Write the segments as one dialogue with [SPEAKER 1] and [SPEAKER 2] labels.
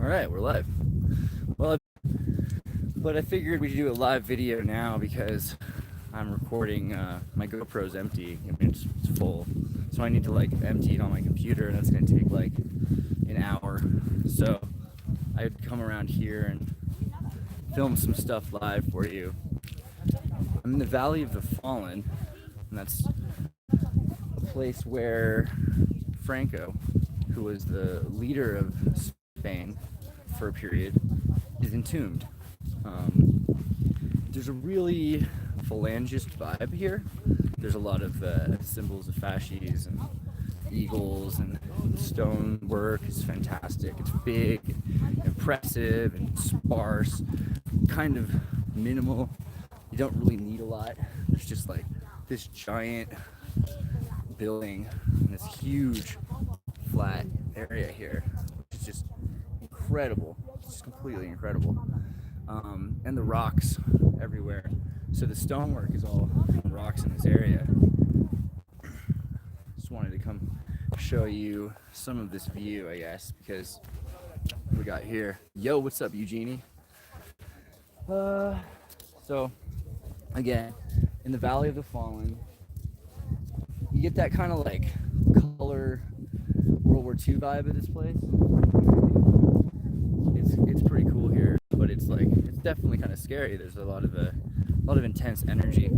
[SPEAKER 1] Alright, we're live. Well, but I figured we'd do a live video now because I'm recording, my GoPro's empty. I mean, it's full. So I need to like empty it on my computer, and that's gonna take like an hour. So I'd come around here and film some stuff live for you. I'm in the Valley of the Fallen, and that's a place where Franco, who was the leader of Spain for a period, is entombed. There's a really phalangist vibe here. There's a lot of symbols of fasces and eagles, and stone work is fantastic. It's big, impressive, and sparse, kind of minimal. You don't really need a lot. There's just like this giant building and this huge flat area here, which is just incredible. It's just completely incredible. And the rocks everywhere. So the stonework is all rocks in this area. Just wanted to come show you some of this view, I guess, because we got here. Yo, what's up, Eugenie? So again, in the Valley of the Fallen, you get that kind of like color World War II vibe of this place. It's pretty cool here, but it's definitely kind of scary. There's a lot of intense energy.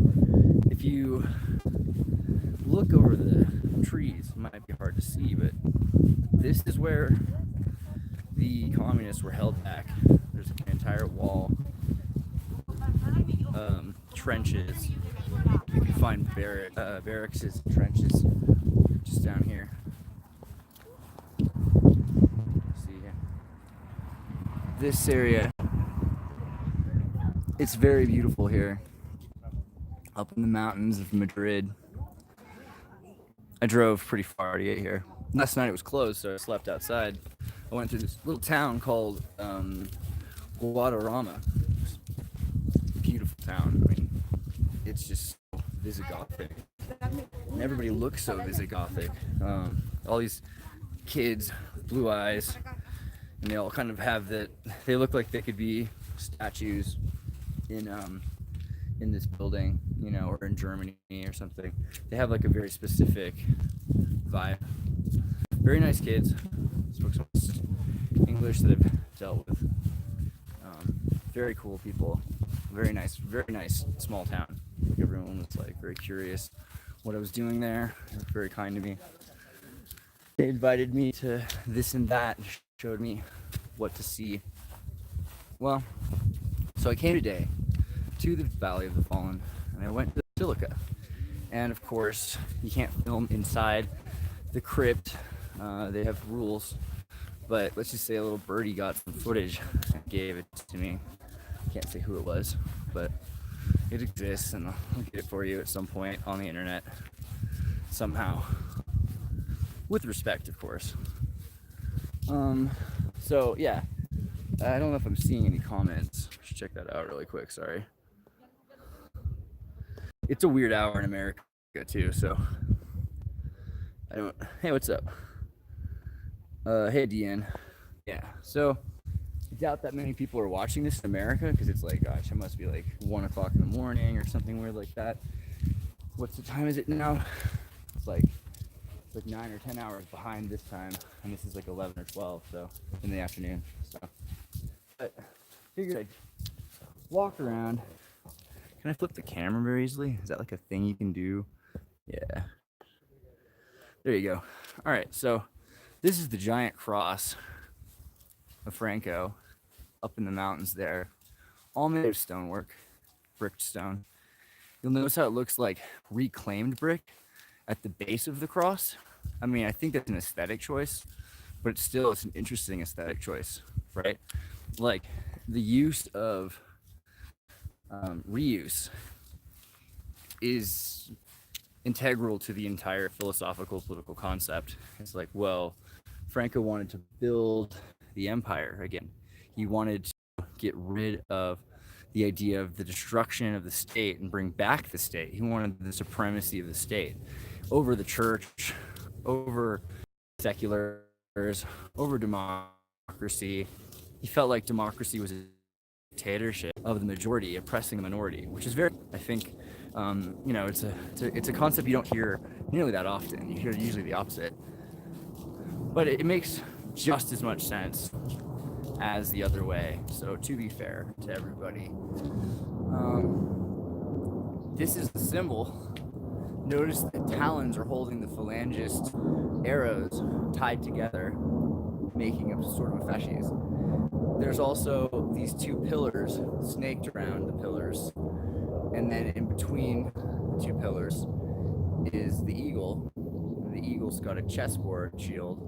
[SPEAKER 1] If you look over the trees, it might be hard to see, but this is where the communists were held back. There's an entire wall, trenches. You can find barracks and trenches just down here. See here. This area, it's very beautiful here, up in the mountains of Madrid. I drove pretty far to get here. Last night it was closed, so I slept outside. I went through this little town called Guadarrama. Beautiful town. I mean, it's just so Visigothic. And everybody looks so Visigothic. All these kids with blue eyes, and they all kind of have that. They look like they could be statues in this building, you know, or in Germany or something. They have like a very specific vibe. Very nice kids. Spoke some English that I've dealt with. Very cool people. Very nice small town. Everyone was like very curious what I was doing there. They were very kind to me. They invited me to this and that, showed me what to see. Well, so I came today to the Valley of the Fallen, and I went to the Basilica. And of course, you can't film inside the crypt. They have rules, but let's just say a little birdie got some footage and gave it to me. Can't say who it was, but it exists, and I'll get it for you at some point on the internet somehow, with respect, of course. So yeah, I don't know if I'm seeing any comments. I should check that out really quick. Sorry. It's a weird hour in America too, so I don't. Hey, what's up? Hey, Deanne. Yeah. So I doubt that many people are watching this in America, because it's like, gosh, it must be like 1 o'clock in the morning or something weird like that. What's the time is it now? It's like 9 or 10 hours behind this time, and this is like 11 or 12, so in the afternoon. So, but figured I'd walk around. Can I flip the camera very easily? Is that like a thing you can do? Yeah. There you go. All right, so this is the giant cross of Franco up in the mountains there, all made of stonework, bricked stone. You'll notice how it looks like reclaimed brick at the base of the cross. I mean, I think that's an aesthetic choice, but it's an interesting aesthetic choice, right? Like the use of reuse is integral to the entire philosophical political concept. It's like, well, Franco wanted to build the empire again. He wanted to get rid of the idea of the destruction of the state and bring back the state. He wanted the supremacy of the state over the church, over seculars, over democracy, he felt like democracy was a dictatorship of the majority oppressing the minority, which is very, I think, it's a concept you don't hear nearly that often. You hear usually the opposite, but it makes just as much sense as the other way. So to be fair to everybody, this is the symbol. Notice the talons are holding the phalangist arrows tied together, making a sort of a fasces. There's also these two pillars snaked around the pillars, and then in between the two pillars is the eagle. The eagle's got a chessboard shield.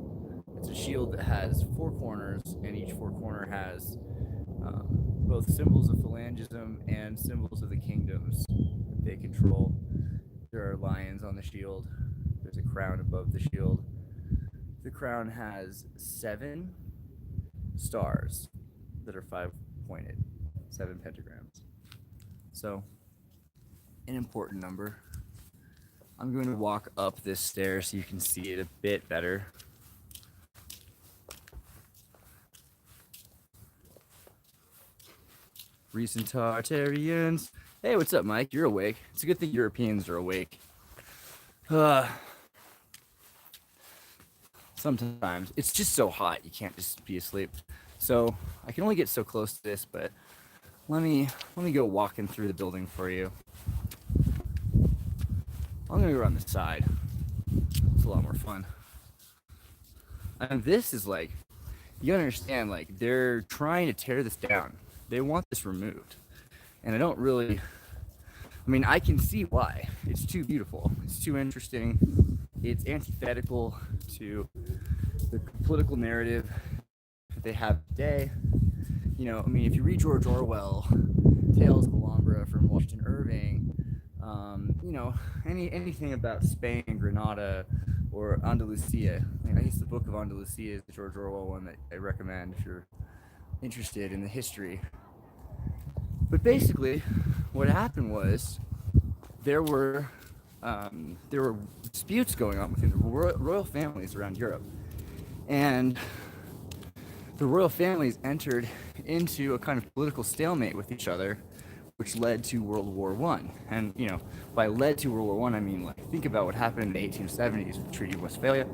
[SPEAKER 1] It's a shield that has four corners, and each four corner has both symbols of phalangism and symbols of the kingdoms that they control. There are lions on the shield. There's a crown above the shield. The crown has 7 stars that are 5-pointed, 7 pentagrams. So, an important number. I'm going to walk up this stair so you can see it a bit better. Recent Tartarians. Hey, what's up, Mike? You're awake. It's a good thing Europeans are awake. Sometimes it's just so hot you can't just be asleep. So I can only get so close to this, but let me go walking through the building for you. I'm gonna go around the side. It's a lot more fun. And this is like, you understand, like they're trying to tear this down. They want this removed. And I can see why. It's too beautiful. It's too interesting. It's antithetical to the political narrative that they have today. If you read George Orwell, Tales of Alhambra from Washington Irving, anything about Spain, Granada, or Andalusia. I guess the Book of Andalusia is the George Orwell one that I recommend if you're interested in the history. But basically, what happened was there were disputes going on within the royal families around Europe, and the royal families entered into a kind of political stalemate with each other, which led to World War I. And by led to World War I, I mean think about what happened in the 1870s with the Treaty of Westphalia.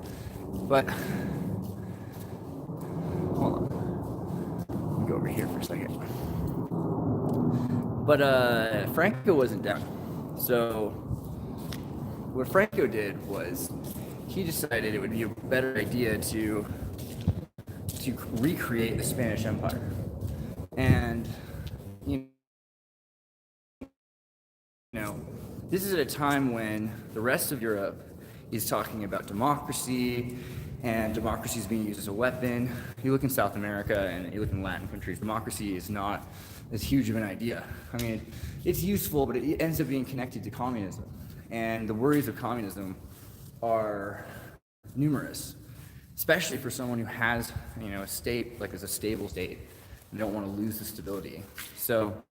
[SPEAKER 1] But hold on, let me go over here for a second. But Franco wasn't down. So what Franco did was he decided it would be a better idea to recreate the Spanish Empire. And this is at a time when the rest of Europe is talking about democracy, and democracy is being used as a weapon. You look in South America and you look in Latin countries, democracy is not as huge of an idea. It's useful, but it ends up being connected to communism. And the worries of communism are numerous, especially for someone who has, a state, like as a stable state, and don't want to lose the stability. So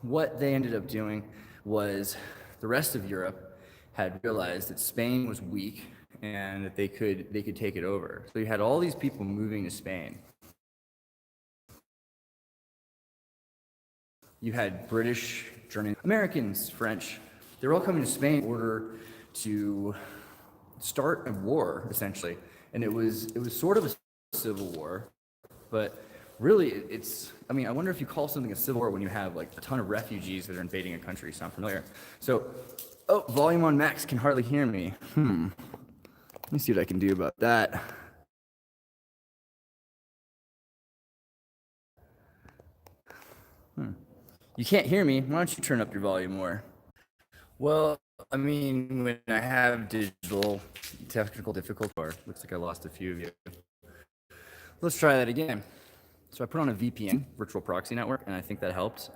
[SPEAKER 1] what they ended up doing was the rest of Europe had realized that Spain was weak and that they could take it over. So you had all these people moving to Spain. You had British, German, Americans, French. They were all coming to Spain in order to start a war, essentially. And it was sort of a civil war, but really I wonder if you call something a civil war when you have like a ton of refugees that are invading a country. Sound familiar? So, volume on max, can hardly hear me. Let me see what I can do about that. You can't hear me. Why don't you turn up your volume more? Well, when I have digital technical difficulty, looks like I lost a few of you. Let's try that again. So I put on a VPN, virtual proxy network, and I think that helped.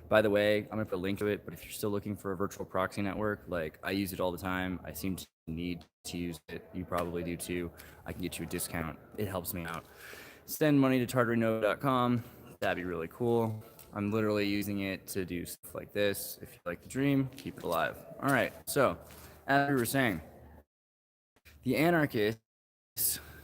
[SPEAKER 1] By the way, I'm gonna put a link to it, but if you're still looking for a virtual proxy network, I use it all the time. I seem to need to use it. You probably do too. I can get you a discount. It helps me out. Send money to tartarinova.com. That'd be really cool. I'm literally using it to do stuff like this. If you like the dream, keep it alive. All right, so as we were saying, the anarchists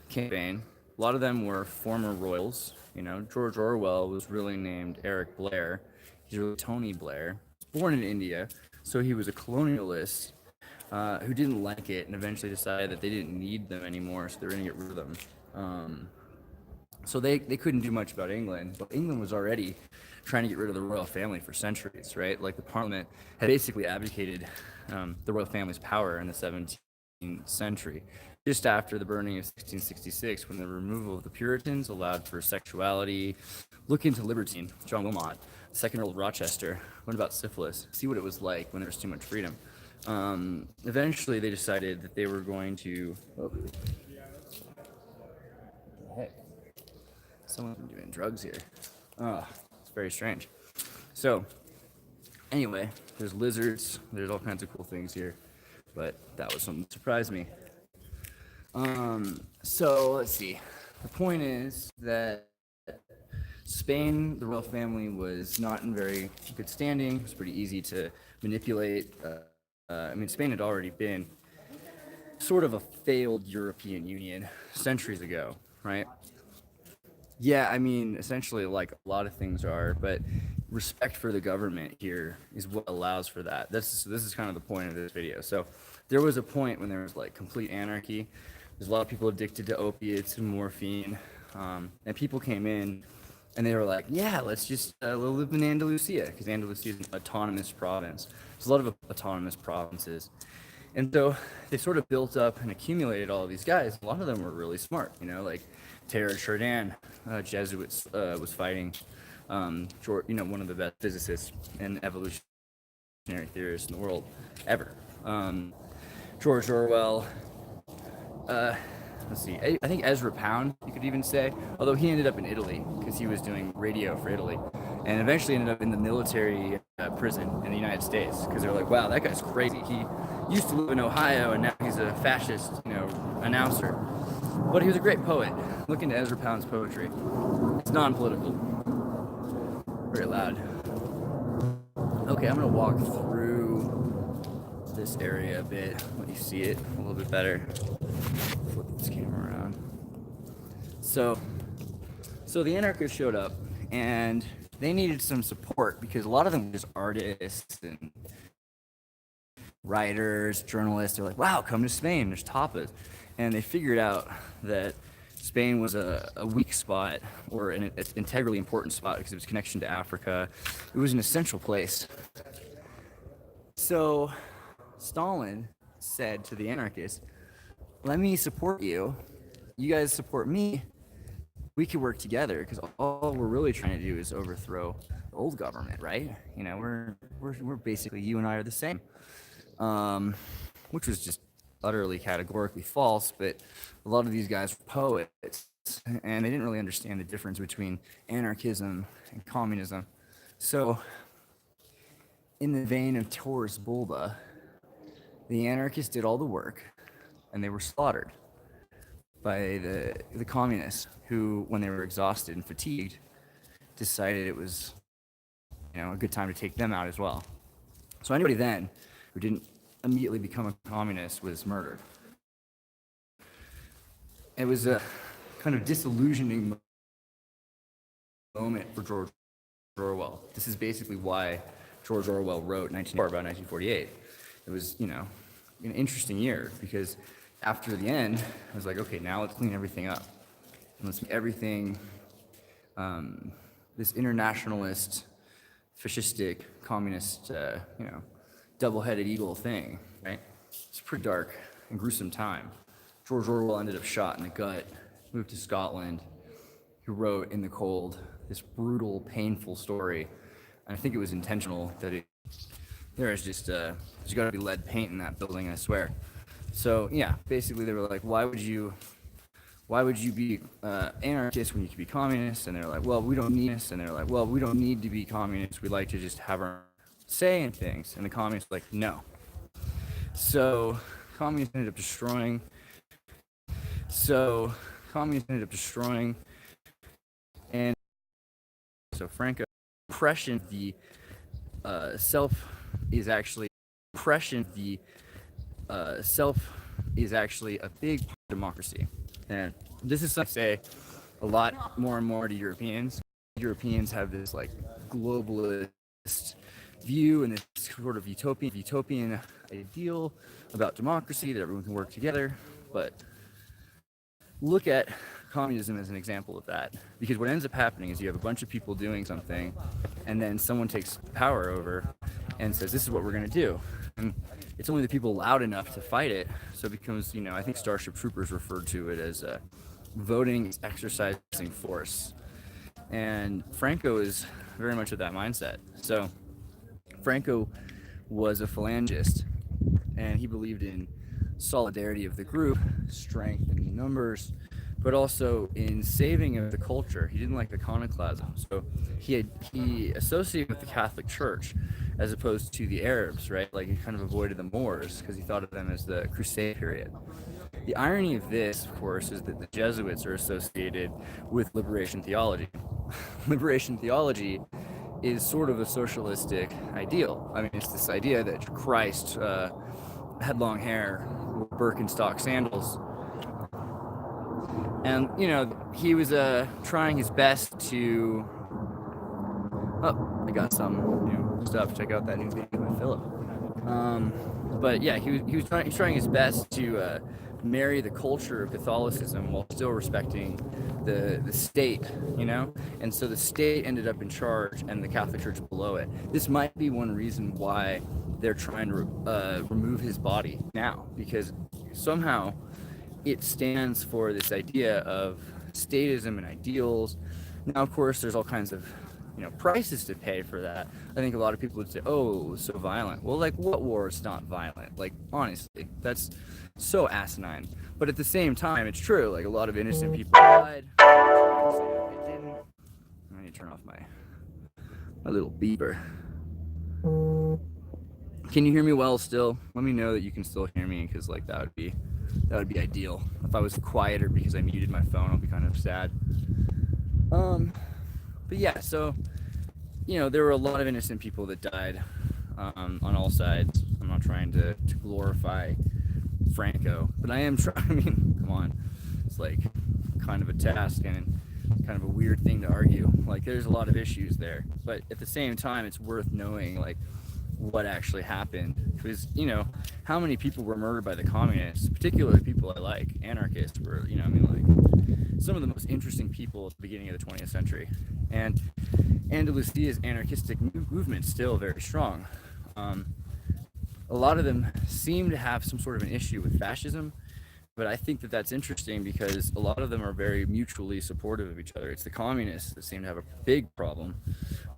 [SPEAKER 1] campaign A lot of them were former royals. You know, George Orwell was really named Eric Blair. He's really Tony Blair. He was born in India, so he was a colonialist who didn't like it and eventually decided that they didn't need them anymore, so they were going to get rid of them. So they couldn't do much about England, but England was already trying to get rid of the royal family for centuries, right? Like the Parliament had basically abdicated the royal family's power in the 17th century, just after the burning of 1666, when the removal of the Puritans allowed for sexuality. Look into libertine. John Wilmot, second Earl of Rochester, learned about syphilis, see what it was like when there was too much freedom. Eventually, they decided that they were going to. Oh, heck, someone's been doing drugs here. Oh, it's very strange. So, anyway, there's lizards. There's all kinds of cool things here, but that was something that surprised me. So let's see. The point is that Spain, the royal family, was not in very good standing. It was pretty easy to manipulate. Spain had already been sort of a failed European Union centuries ago, right? Yeah, I mean, essentially, like a lot of things are, but respect for the government here is what allows for that. This is kind of the point of this video. So there was a point when there was like complete anarchy. There's a lot of people addicted to opiates and morphine, and people came in and they were like, yeah, let's just live in Andalusia, because Andalusia is an autonomous province. There's a lot of autonomous provinces. And so they sort of built up and accumulated all of these guys. A lot of them were really smart, you know, like Teilhard de Chardin, Jesuits, was fighting, one of the best physicists and evolutionary theorists in the world ever. George Orwell, let's see, I think Ezra Pound, you could even say, although he ended up in Italy because he was doing radio for Italy, and eventually ended up in the military prison in the United States because they were like, wow, that guy's crazy. He used to live in Ohio and now he's a fascist, announcer. But he was a great poet. Look into Ezra Pound's poetry. It's non-political. Very loud. Okay, I'm gonna walk through this area a bit, let you see it a little bit better. Flip this camera around. So the anarchists showed up and they needed some support because a lot of them were just artists and writers, journalists. They're like, wow, come to Spain, there's tapas. And they figured out that Spain was a weak spot, or an integrally important spot because of its connection to Africa. It was an essential place. So Stalin said to the anarchists, let me support you. You guys support me. We could work together because all we're really trying to do is overthrow the old government, right? We're basically, you and I are the same, which was just utterly categorically false. But a lot of these guys were poets, and they didn't really understand the difference between anarchism and communism. So, in the vein of Taurus Bulba, the anarchists did all the work, and they were slaughtered by the communists, who, when they were exhausted and fatigued, decided it was, a good time to take them out as well. So anybody then who didn't immediately become a communist was murdered. It was a kind of disillusioning moment for George Orwell. This is basically why George Orwell wrote about 1948. It was, an interesting year because after the end, I was like, okay, now let's clean everything up. And let's make everything this internationalist, fascistic, communist, double-headed eagle thing, right? It's a pretty dark and gruesome time. George Orwell ended up shot in the gut, moved to Scotland. He wrote in the cold this brutal, painful story. And I think it was intentional that there's got to be lead paint in that building, I swear. So yeah, basically they were like, why would you be anarchist when you could be communist? And they're like, well, we don't need this. And they're like, well, we don't need to be communists. We'd like to just have our say in things. And the communists were like, no. So communists ended up destroying. And so Franco, oppression, the self is actually a big part of democracy. And this is something I say a lot more and more to Europeans. Europeans have this like globalist view and this sort of utopian ideal about democracy, that everyone can work together. But look at communism as an example of that, because what ends up happening is you have a bunch of people doing something, and then someone takes power over and says, this is what we're going to do. And it's only the people loud enough to fight it. So it becomes, I think Starship Troopers referred to it as voting is exercising force. And Franco is very much of that mindset. So Franco was a phalangist, and he believed in solidarity of the group, strength in numbers, but also in saving of the culture. He didn't like iconoclasm. So he associated with the Catholic Church as opposed to the Arabs, right? Like he kind of avoided the Moors because he thought of them as the Crusade period. The irony of this, of course, is that the Jesuits are associated with liberation theology. Liberation theology is sort of a socialistic ideal. I mean, it's this idea that Christ had long hair, Birkenstock sandals, and he was trying his best to. Oh, I got some new stuff. Check out that new video by Philip. But yeah, he was trying his best to marry the culture of Catholicism while still respecting the state, and so the state ended up in charge and the Catholic Church below it. This might be one reason why they're trying to remove his body now, because somehow it stands for this idea of statism and ideals. Now, of course, there's all kinds of prices to pay for that. I think a lot of people would say, oh, it was so violent. Well, like, what war is not violent? Like, honestly, that's so asinine. But at the same time, it's true. Like, a lot of innocent people died. It didn't. I need to turn off my little beeper. Can you hear me well still? Let me know that you can still hear me, because like that would be ideal. If I was quieter because I muted my phone, I'll be kind of sad. But yeah, so there were a lot of innocent people that died on all sides. I'm not trying to glorify Franco, but I am trying. I mean, come on, it's like kind of a task and kind of a weird thing to argue. Like, there's a lot of issues there, but at the same time, it's worth knowing like what actually happened, because how many people were murdered by the communists, particularly people I like, anarchists were, like some of the most interesting people at the beginning of the 20th century. And Andalusia's anarchistic movement still very strong. A lot of them seem to have some sort of an issue with fascism, but I think that that's interesting because a lot of them are very mutually supportive of each other. It's the communists that seem to have a big problem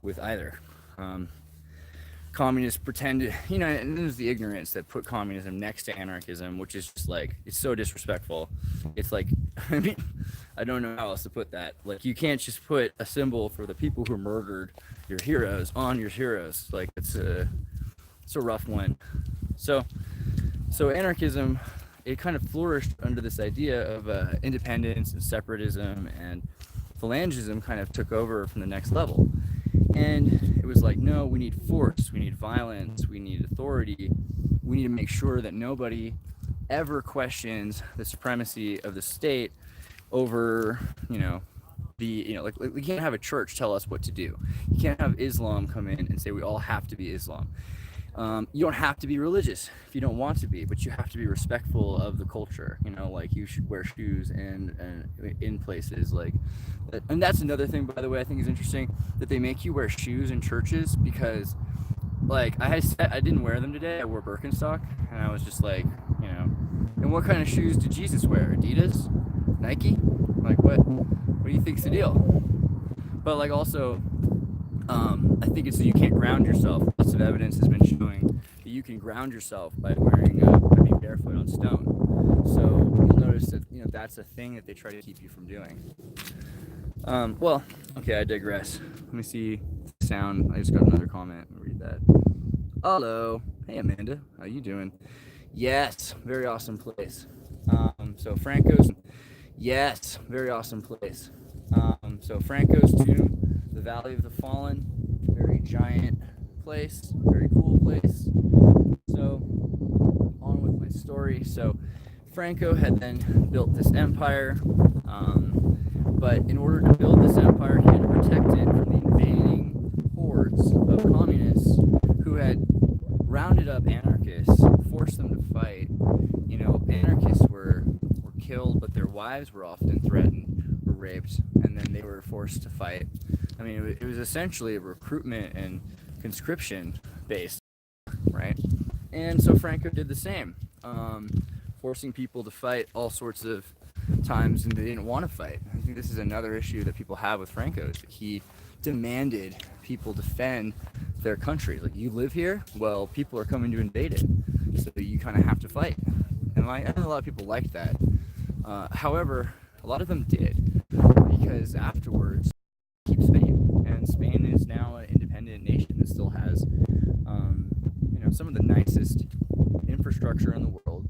[SPEAKER 1] with either. Communists pretend, and there's the ignorance that put communism next to anarchism, which is just like, it's so disrespectful. It's like, I mean, I don't know how else to put that. Like, you can't just put a symbol for the people who murdered your heroes on your heroes. Like, it's a rough one. So anarchism, it kind of flourished under this idea of independence and separatism, and phalangism kind of took over from the next level. And it was like, no, we need force, we need violence, we need authority. We need to make sure that nobody ever questions the supremacy of the state over, like we can't have a church tell us what to do. You can't have Islam come in and say we all have to be Islam. You don't have to be religious if you don't want to be, but you have to be respectful of the culture. Like, you should wear shoes and in places like that. And that's another thing, by the way, I think is interesting, that they make you wear shoes in churches, because like I didn't wear them today. I wore Birkenstock, and I was just like, and what kind of shoes did Jesus wear? Adidas? Nike? Like, what do you think's the deal? But like, also, I think it's that you can't ground yourself. Lots of evidence has been showing that you can ground yourself by being barefoot on stone. So you'll notice that that's a thing that they try to keep you from doing. Well, okay, I digress. Let me see sound. I just got another comment. Let me read that. Hello, hey Amanda, how you doing? Yes, very awesome place. So Franco's, yes, very awesome place. So Franco's tomb, the Valley of the Fallen, very giant place, very cool place. So on with my story. So Franco had then built this empire, but in order to build this empire, he had to protect it from the invading hordes of communists who had rounded up anarchists, forced them to fight. You know, anarchists were killed, but their wives were often threatened or raped, and then they were forced to fight. I mean, it was essentially a recruitment and conscription based, right? And so Franco did the same, forcing people to fight all sorts of times, and they didn't want to fight. I think this is another issue that people have with Franco, is that he demanded people defend their country. Like, you live here, well, people are coming to invade it, so you kind of have to fight. And I know a lot of people liked that. However, a lot of them did, because afterwards, keep Spain, and Spain is now an independent nation that still has, you know, some of the nicest infrastructure in the world,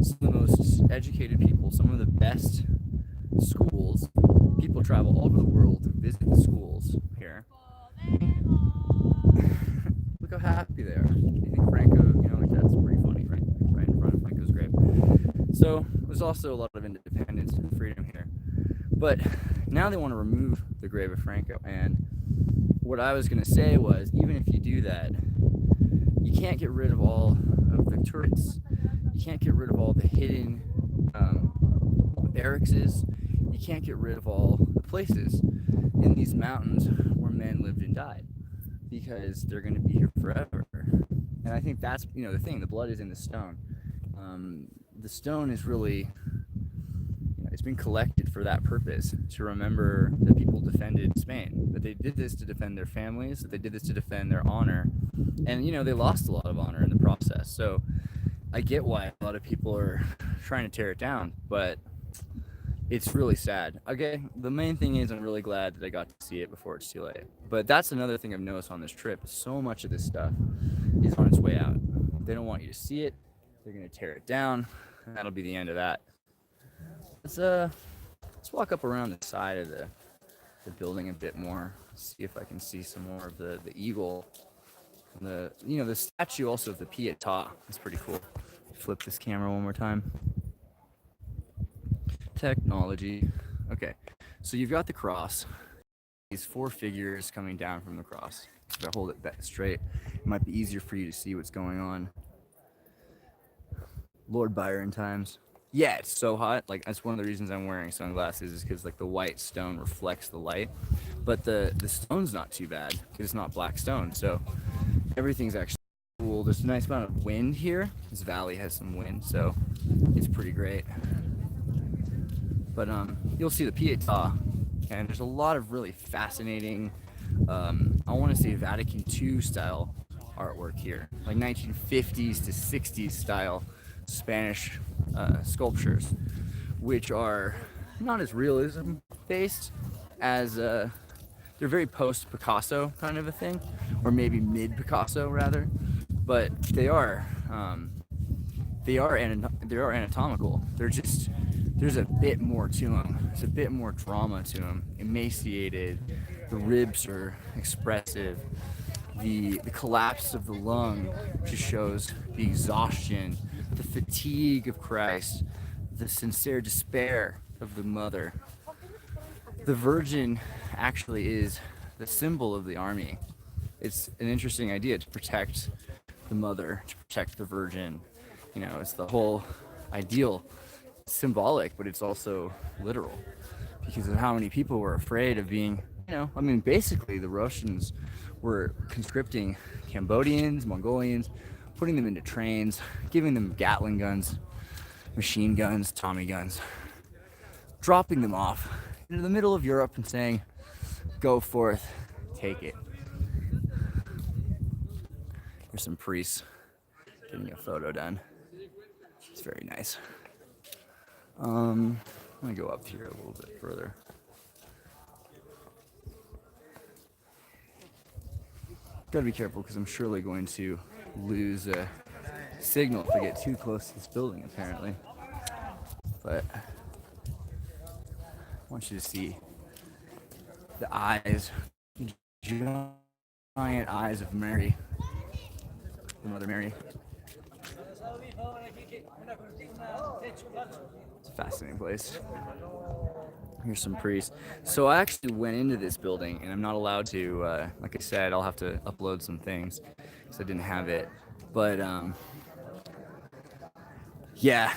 [SPEAKER 1] some of the most educated people, some of the best schools. People travel all over the world to visit the schools here. Look how happy they are. You think Franco, you know, like, that's pretty funny, right? Right in front of Franco's grave. So there's also a lot of independence and freedom here. But now they want to remove the grave of Franco. And what I was going to say was, even if you do that, you can't get rid of all of the turrets. You can't get rid of all the hidden barracks. You can't get rid of all the places in these mountains where men lived and died, because they're going to be here forever. And I think that's, you know, the thing. The blood is in the stone. The stone is really, you know, it's been collected for that purpose, to remember that people defended Spain, that they did this to defend their families, that they did this to defend their honor. And, you know, they lost a lot of honor in the process. So I get why a lot of people are trying to tear it down, but it's really sad. Okay, the main thing is, I'm really glad that I got to see it before it's too late. But that's another thing I've noticed on this trip. So much of this stuff is on its way out. They don't want you to see it. They're going to tear it down, and that'll be the end of that. Let's walk up around the side of the building a bit more, see if I can see some more of the eagle. The statue also of the Pietà is pretty cool. Flip this camera one more time. Technology. Okay, so you've got the cross. These four figures coming down from the cross. If I hold it that straight, it might be easier for you to see what's going on. Lord Byron times. Yeah, it's so hot. Like, that's one of the reasons I'm wearing sunglasses, is because, like, the white stone reflects the light. But the stone's not too bad, because it's not black stone. So everything's actually cool. There's a nice amount of wind here. This valley has some wind, so it's pretty great. But you'll see the Pietà, and there's a lot of really fascinating, I want to say Vatican II style artwork here, like 1950s to 60s style Spanish sculptures, which are not as realism based as they're very post Picasso kind of a thing, or maybe mid Picasso rather, but they are anatomical. There's a bit more to them. There's a bit more drama to them. Emaciated, the ribs are expressive. The collapse of the lung just shows the exhaustion, the fatigue of Christ, the sincere despair of the mother. The Virgin actually is the symbol of the army. It's an interesting idea, to protect the mother, to protect the Virgin. You know, it's the whole ideal. It's symbolic, but it's also literal, because of how many people were afraid of being, you know, I mean, basically the Russians were conscripting Cambodians, Mongolians, putting them into trains, giving them Gatling guns, machine guns, Tommy guns, dropping them off into the middle of Europe and saying, go forth, take it. Here's some priests getting a photo done. It's very nice. I'm gonna go up here a little bit further. Gotta be careful, because I'm surely going to lose a signal if I get too close to this building, apparently. But I want you to see the eyes, giant eyes of Mary, Mother Mary. It's a fascinating place. Here's some priests. So I actually went into this building, and I'm not allowed to. Like I said, I'll have to upload some things because I didn't have it. But yeah,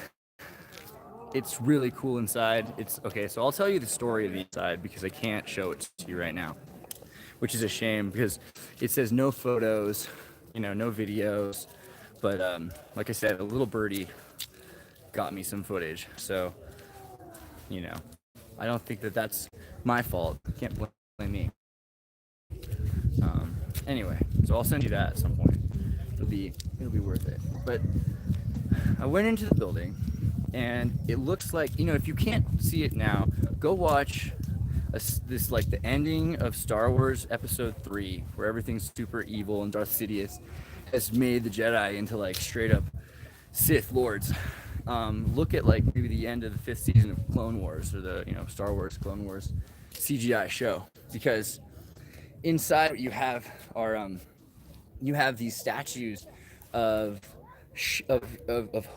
[SPEAKER 1] it's really cool inside. It's okay. So I'll tell you the story of the inside because I can't show it to you right now, which is a shame because it says no photos, no videos. But like I said, a little birdie got me some footage. So, I don't think that that's my fault. You can't blame me. Anyway, so I'll send you that at some point. It'll be worth it. But I went into the building, and it looks like, if you can't see it now, go watch this, like the ending of Star Wars Episode 3, where everything's super evil and Darth Sidious has made the Jedi into like straight up Sith Lords. Look at like maybe the end of the 5th season of Clone Wars, or the Star Wars Clone Wars CGI show, because inside what you have are you have these statues of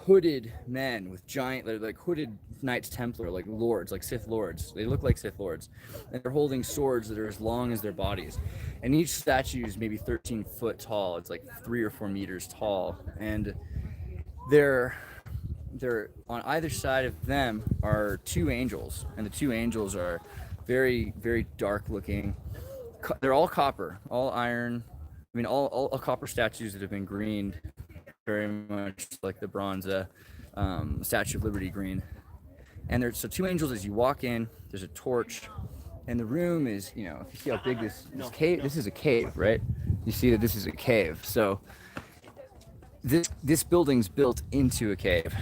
[SPEAKER 1] hooded men with giant, like hooded Knights Templar, like lords, like Sith Lords. They look like Sith Lords, and they're holding swords that are as long as their bodies. And each statue is maybe 13 foot tall. It's like 3 or 4 meters tall, and they're on either side of them are 2 angels, and the 2 angels are very, very dark looking. They're all copper, all iron. I mean, all copper statues that have been greened, very much like the bronze Statue of Liberty green. And there's 2 angels. As you walk in, there's a torch, and the room is, if you see how big this cave, this is a cave, right? You see that this is a cave. So this building's built into a cave,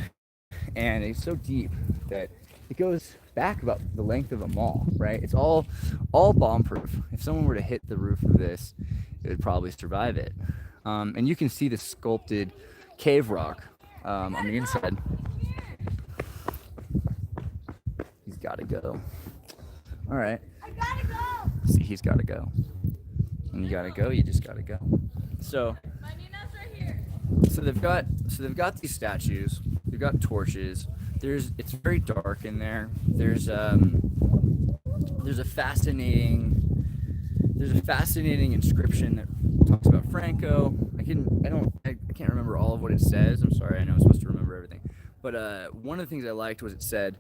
[SPEAKER 1] and it's so deep that it goes back about the length of a mall, right? It's all bomb-proof. If someone were to hit the roof of this, it would probably survive it. And you can see the sculpted cave rock on the inside. He's got to go. All right. I gotta go. See, he's got to go. When you got to go, you just got to go. So. My Nina's right here. So they've got these statues. They've got torches. It's very dark in there. There's a fascinating inscription that talks about Franco. I can't remember all of what it says. I'm sorry. I know I'm supposed to remember everything. But one of the things I liked was it said,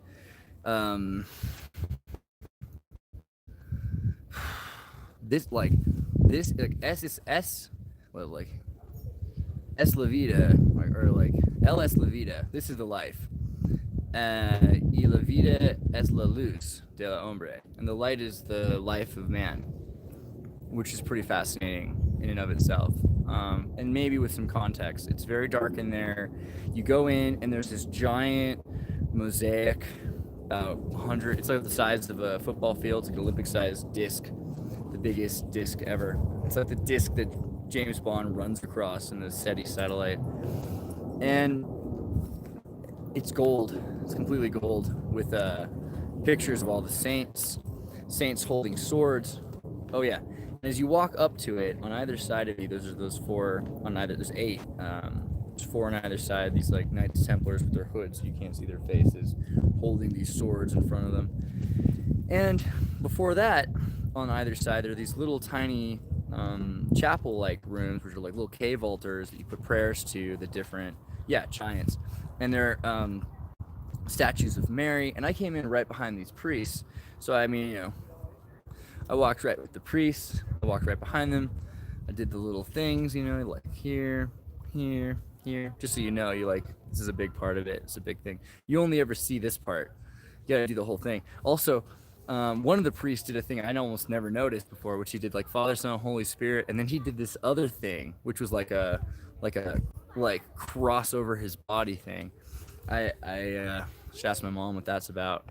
[SPEAKER 1] Es la vida, or like El es la vida. This is the life. Y la vida es la luz de la hombre, and the light is the life of man, which is pretty fascinating in and of itself. And maybe with some context, it's very dark in there. You go in, and there's this giant mosaic, about 100. It's like the size of a football field. It's like an Olympic-sized disc, the biggest disc ever. It's like the disc that James Bond runs across in the SETI satellite, and it's gold. It's completely gold, with pictures of all the saints holding swords. Oh yeah. And as you walk up to it, on either side of you, there's 4 on either. There's 8. There's 4 on either side. These like Knights Templars with their hoods, so you can't see their faces, holding these swords in front of them. And before that, on either side, there are these little tiny chapel-like rooms, which are like little cave altars that you put prayers to the different giants. And they're statues of Mary. And I came in right behind these priests, so I mean, I walked right with the priests. I walked right behind them. I did the little things, like here, just so you know, this is a big part of it. It's a big thing. You only ever see this part. You gotta do the whole thing. Also, one of the priests did a thing I almost never noticed before, which he did like Father, Son, Holy Spirit, and then he did this other thing, which was like a cross over his body thing. I should ask my mom what that's about,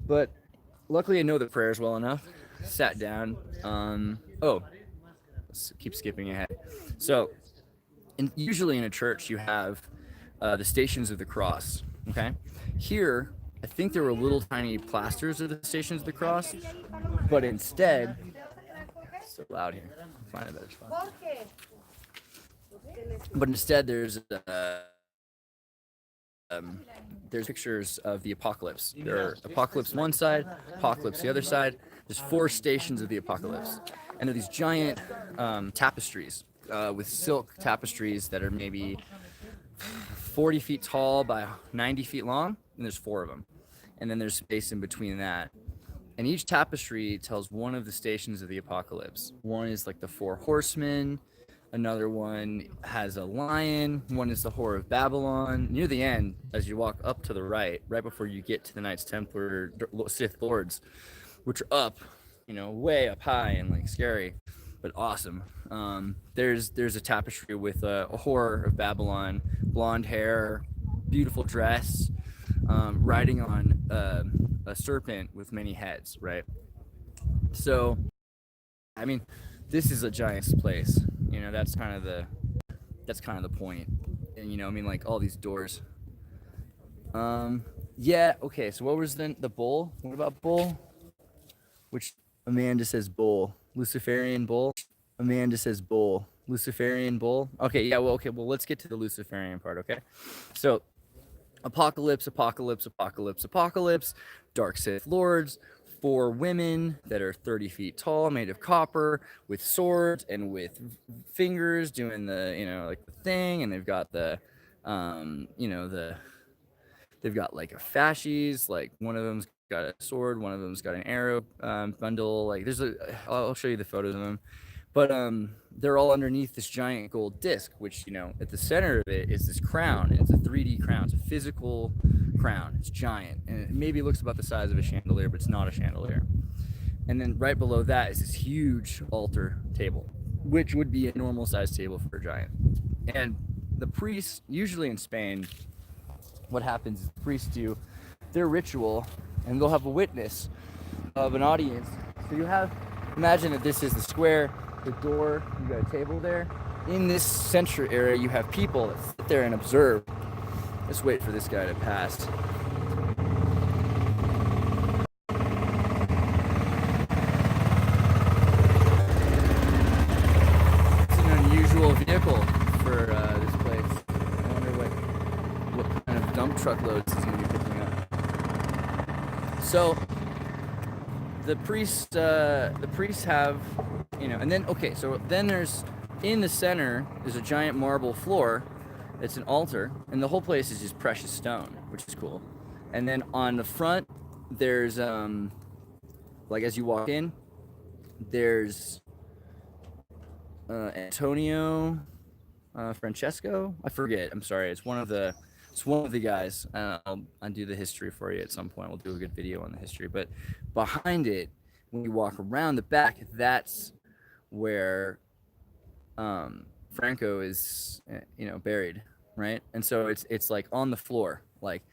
[SPEAKER 1] but luckily I know the prayers well enough. Sat down. Let's keep skipping ahead. So, usually in a church you have the Stations of the Cross. Okay, here I think there were little tiny plasters of the Stations of the Cross, but instead, it's so loud here. I'll find a better spot. But instead, there's there's pictures of the apocalypse. There are apocalypse one side, apocalypse the other side. There's 4 stations of the apocalypse, and there are these giant tapestries with silk tapestries that are maybe 40 feet tall by 90 feet long, and there's 4 of them. And then there's space in between that. And each tapestry tells one of the stations of the apocalypse. One is like the 4 horsemen. Another one has a lion. One is the Whore of Babylon. Near the end, as you walk up to the right before you get to the Knights Templar Sith Lords, which are up, way up high and like scary, but awesome. There's a tapestry with a Whore of Babylon, blonde hair, beautiful dress, riding on a serpent with many heads, right? So, I mean, this is a giant's place. That's kind of the point. And like all these doors. Yeah. Okay. So what was the bull? What about bull? Which Amanda says bull. Luciferian bull. Amanda says bull. Luciferian bull. Okay. Yeah. Well. Okay. Well, let's get to the Luciferian part. Okay. So, apocalypse. Dark Sith Lords. 4 women that are 30 feet tall, made of copper, with swords and with fingers doing the, like the thing. And they've got they've got like a fasces, like one of them's got a sword, one of them's got an arrow bundle. Like I'll show you the photos of them. But they're all underneath this giant gold disc, which, at the center of it is this crown. It's a 3D crown. It's a physical crown. It's giant. And it maybe looks about the size of a chandelier, but it's not a chandelier. And then right below that is this huge altar table, which would be a normal sized table for a giant. And the priests, usually in Spain, what happens is the priests do their ritual, and they'll have a witness of an audience. So imagine that this is the square, the door, you got a table there. In this center area, you have people that sit there and observe. Let's wait for this guy to pass. It's an unusual vehicle for this place. I wonder what kind of dump truck loads he's going to be picking up. So the priests have, and then, okay, so then there's, in the center, there's a giant marble floor. It's an altar, and the whole place is just precious stone, which is cool. And then on the front, there's, like as you walk in, there's Antonio Francesco. I forget. I'm sorry. It's one of the guys. I'll do the history for you at some point. We'll do a good video on the history. But behind it, when you walk around the back, that's where Franco is, buried, right? And so it's like on the floor, like,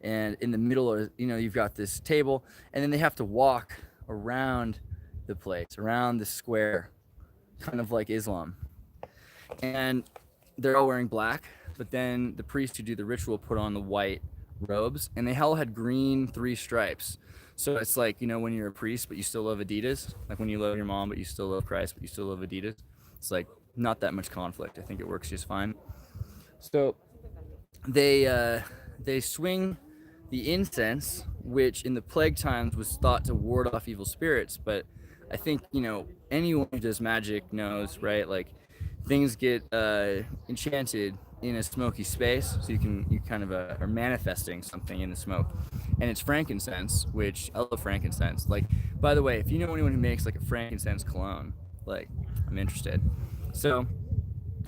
[SPEAKER 1] and in the middle of, you've got this table, and then they have to walk around the place, around the square, kind of like Islam. And they're all wearing black, but then the priests who do the ritual put on the white robes, and they all had green 3 stripes. So it's like, when you're a priest, but you still love Adidas, like when you love your mom, but you still love Christ, but you still love Adidas. It's like not that much conflict. I think it works just fine. So they swing the incense, which in the plague times was thought to ward off evil spirits. But I think, anyone who does magic knows, right? Like things get enchanted in a smoky space, so you kind of are manifesting something in the smoke. And it's frankincense, which I love frankincense. Like, by the way, if you know anyone who makes like a frankincense cologne, like, I'm interested. So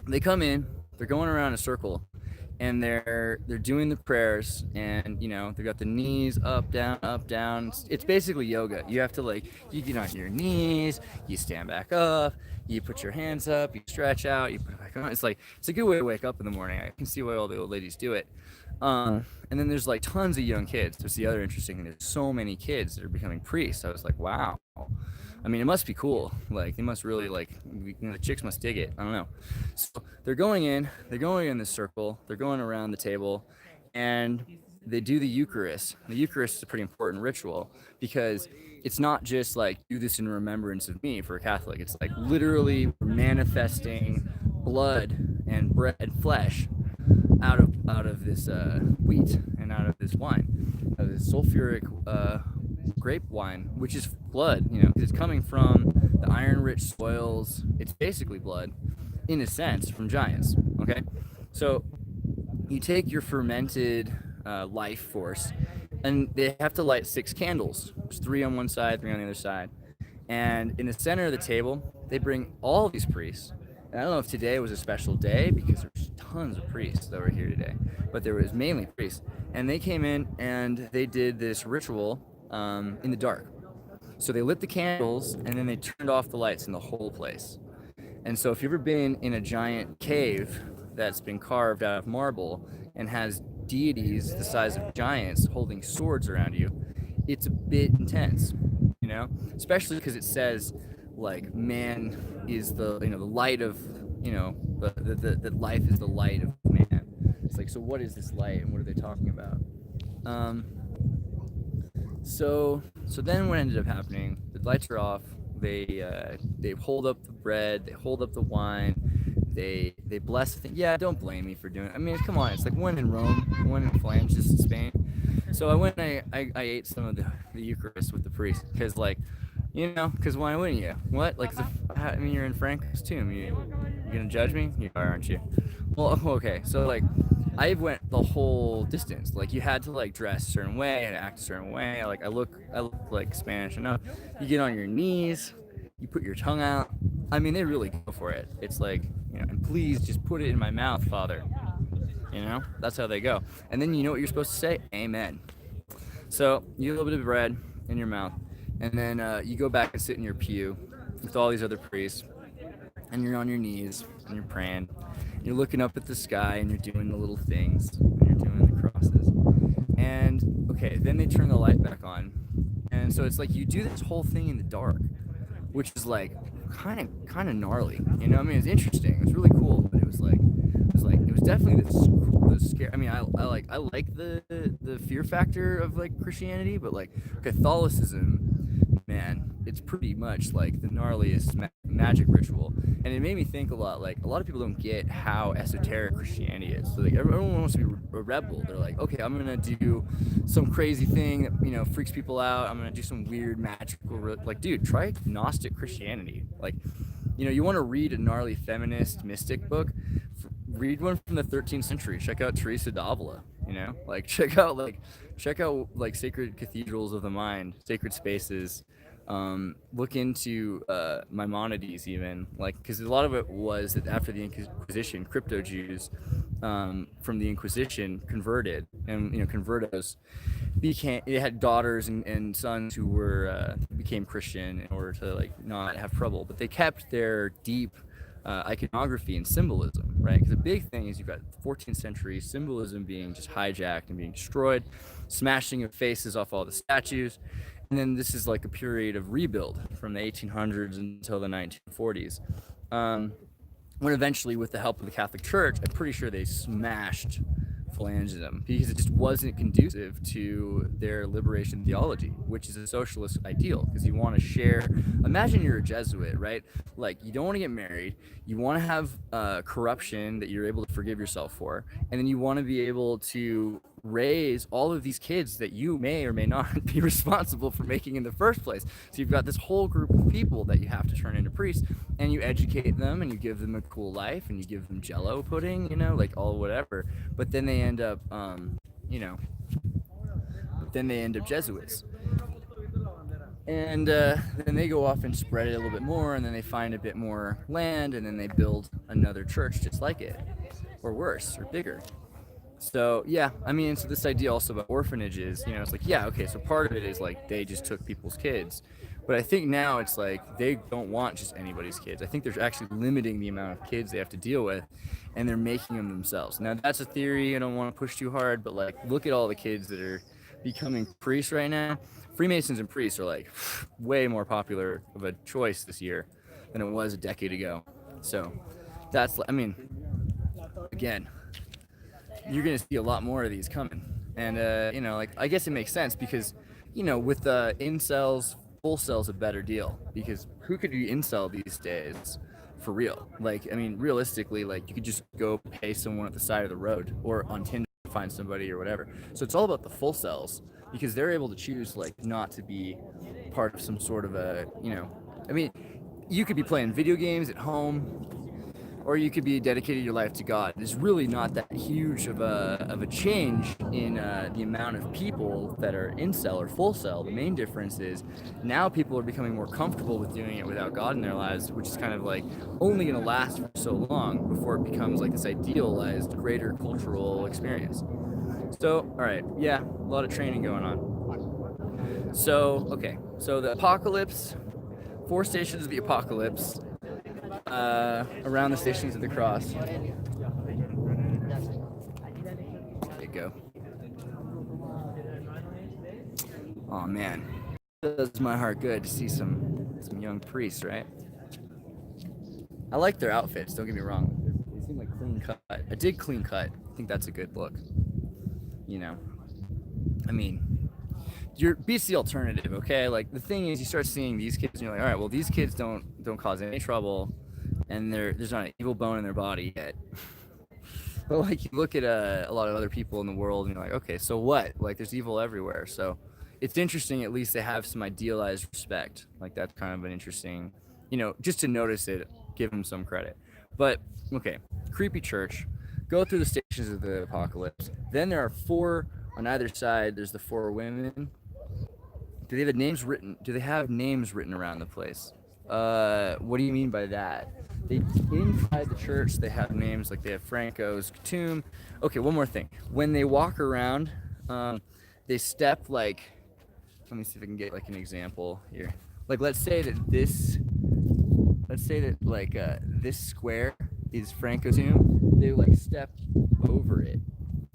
[SPEAKER 1] they come in, they're going around a circle, and they're doing the prayers, and they've got the knees up, down. It's basically yoga. You have to you get on your knees, you stand back up, you put your hands up, you stretch out, you put it back on. It's a good way to wake up in the morning. I can see why all the old ladies do it. And then there's tons of young kids. That's the other interesting thing. There's so many kids that are becoming priests. I was like, wow. I mean, it must be cool. Like, they must really the chicks must dig it. I don't know. So they're going in this circle. They're going around the table, and they do the Eucharist. The Eucharist is a pretty important ritual because it's not just do this in remembrance of me for a Catholic. It's literally manifesting blood and bread and flesh out of this wheat and out of this wine, this sulfuric grape wine, which is blood, because it's coming from the iron-rich soils. It's basically blood, in a sense, from giants. Okay, so you take your fermented life force, and they have to light 6 candles. There's 3 on one side, 3 on the other side, and in the center of the table, they bring all these priests. And I don't know if today was a special day because there's tons of priests that were here today, but there was mainly priests, and they came in and they did this ritual in the dark. So they lit the candles and then they turned off the lights in the whole place. And so if you've ever been in a giant cave that's been carved out of marble and has deities the size of giants holding swords around you, it's a bit intense, especially because it says like man is the the light of that life is the light of man. It's like, so what is this light and what are they talking about? So then what ended up happening, the lights are off, they hold up the bread, they hold up the wine, they bless the thing. Yeah, don't blame me for doing it. I mean, come on, it's like one in Rome, one in Flanders, Spain. So I went and I ate some of the Eucharist with the priest, because because why wouldn't you? What? Like, I mean, you're in Franco's tomb. You're gonna judge me? You are, aren't you? Well, okay. So like, I went the whole distance. Like, you had to like dress a certain way and act a certain way. Like, I look like Spanish enough. You get on your knees. You put your tongue out. I mean, they really go for it. It's like, and please just put it in my mouth, Father. That's how they go. And then you know what you're supposed to say? Amen. So you get a little bit of bread in your mouth, and then you go back and sit in your pew with all these other priests, and you're on your knees, and you're praying. You're looking up at the sky, and you're doing the little things, and you're doing the crosses. And, okay, then they turn the light back on. And so it's like you do this whole thing in the dark, which is like kind of gnarly. I mean, it's interesting. It was really cool, but it was definitely the scare. I mean, I like the fear factor of like Christianity, but like Catholicism, man, it's pretty much like the gnarliest magic ritual. And it made me think a lot. Like, a lot of people don't get how esoteric Christianity is. So like, everyone wants to be a rebel. They're like, okay, I'm gonna do some crazy thing that freaks people out. I'm gonna do some weird magical. Like, dude, try Gnostic Christianity. Like, you want to read a gnarly feminist mystic book, read one from the 13th century. Check out Teresa d'Avila. Like, check out sacred cathedrals of the mind, sacred spaces. Look into Maimonides, even, like, because a lot of it was that after the Inquisition, crypto Jews from the Inquisition converted, and convertos they had daughters and sons who became Christian in order to like not have trouble, but they kept their deep iconography and symbolism, right? Because the big thing is you've got 14th century symbolism being just hijacked and being destroyed, smashing of faces off all the statues. And then this is like a period of rebuild from the 1800s until the 1940s. When eventually, with the help of the Catholic Church, I'm pretty sure they smashed Phalangism because it just wasn't conducive to their liberation theology, which is a socialist ideal, because you want to share. Imagine you're a Jesuit, right? Like, you don't want to get married, you want to have corruption that you're able to forgive yourself for, and then you want to be able to raise all of these kids that you may or may not be responsible for making in the first place. So you've got this whole group of people that you have to turn into priests, and you educate them and you give them a cool life and you give them Jello pudding, like all whatever. But then they end up Jesuits, and then they go off and spread it a little bit more, and then they find a bit more land, and then they build another church just like it, or worse, or bigger. So yeah, I mean, so this idea also about orphanages, it's like, yeah, okay, so part of it is like they just took people's kids, but I think now it's like they don't want just anybody's kids. I think they're actually limiting the amount of kids they have to deal with, and they're making them themselves. Now, that's a theory. I don't want to push too hard, but like, look at all the kids that are becoming priests right now. Freemasons and priests are like way more popular of a choice this year than it was a decade ago. So that's, I mean, again, you're going to see a lot more of these coming. And, like, I guess it makes sense because, with incels, full cells a better deal, because who could be incel these days? for real. Like, I mean, realistically, like you could just go pay someone at the side of the road or on Tinder to find somebody or whatever. So it's all about the full selves, because they're able to choose like not to be part of some sort of a, I mean, you could be playing video games at home, or you could be dedicated your life to God. There's really not that huge of a change in the amount of people that are incel or full cell. The main difference is now people are becoming more comfortable with doing it without God in their lives, which is kind of like only going to last for so long before it becomes like this idealized greater cultural experience. So, all right, yeah, a lot of training going on. So, okay, so the apocalypse, 4 stations of the apocalypse, around the stations of the cross. There you go. Oh man, it does my heart good to see some young priests, right? I like their outfits, don't get me wrong. They seem like clean cut. I dig clean cut. I think that's a good look. I mean, beats the alternative, okay? Like the thing is, you start seeing these kids and you're like, all right, well, these kids don't cause any trouble, and there's not an evil bone in their body yet. But like you look at a lot of other people in the world and you're like, okay, so what? Like there's evil everywhere. So it's interesting, at least they have some idealized respect. Like that's kind of an interesting, just to notice it, give them some credit. But okay, creepy church, go through the stations of the apocalypse. Then there are 4 on either side. There's the 4 women. Do they have names written? Do they have names written around the place? What do you mean by that? Inside the church, they have names, like they have Franco's tomb. Okay, one more thing. When they walk around, they step like, let me see if I can get like an example here. Like let's say that this square is Franco's tomb. They like step over it.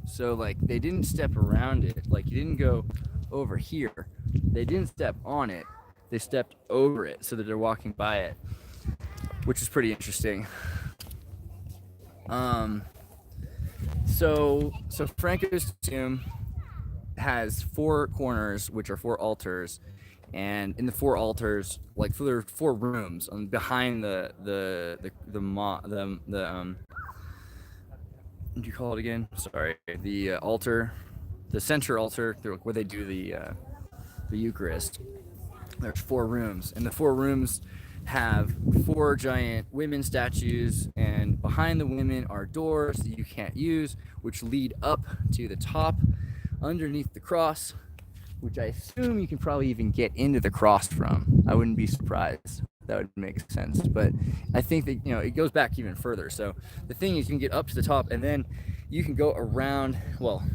[SPEAKER 1] So like they didn't step around it. Like you didn't go over here. They didn't step on it. They stepped over it so that they're walking by it, which is pretty interesting. So Franco's tomb has 4 corners, which are 4 altars, and in the 4 altars, like there are 4 rooms behind the what do you call it again? Sorry, the altar, the center altar, where they do the Eucharist. There's 4 rooms, and the 4 rooms have 4 giant women statues, and behind the women are doors that you can't use, which lead up to the top underneath the cross, which I assume you can probably even get into the cross from. I wouldn't be surprised. That would make sense. But I think that, it goes back even further. So the thing is, you can get up to the top, and then you can go around,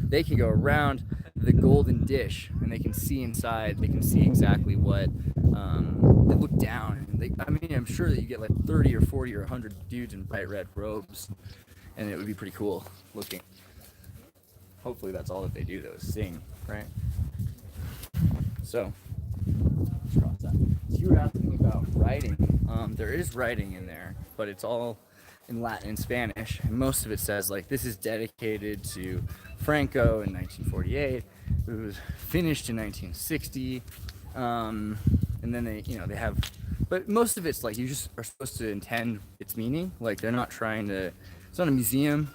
[SPEAKER 1] they can go around the golden dish, and they can see inside. They can see exactly what, they look down. And I'm sure that you get like 30 or 40 or 100 dudes in bright red robes, and it would be pretty cool looking. Hopefully that's all that they do, though, is sing, right? So, let's cross that. So you were asking about writing. There is writing in there, but it's all in Latin and Spanish, and most of it says like this is dedicated to Franco in 1948. It was finished in 1960, and then they have, but most of it's like you just are supposed to intend its meaning. Like they're not trying to. It's not a museum.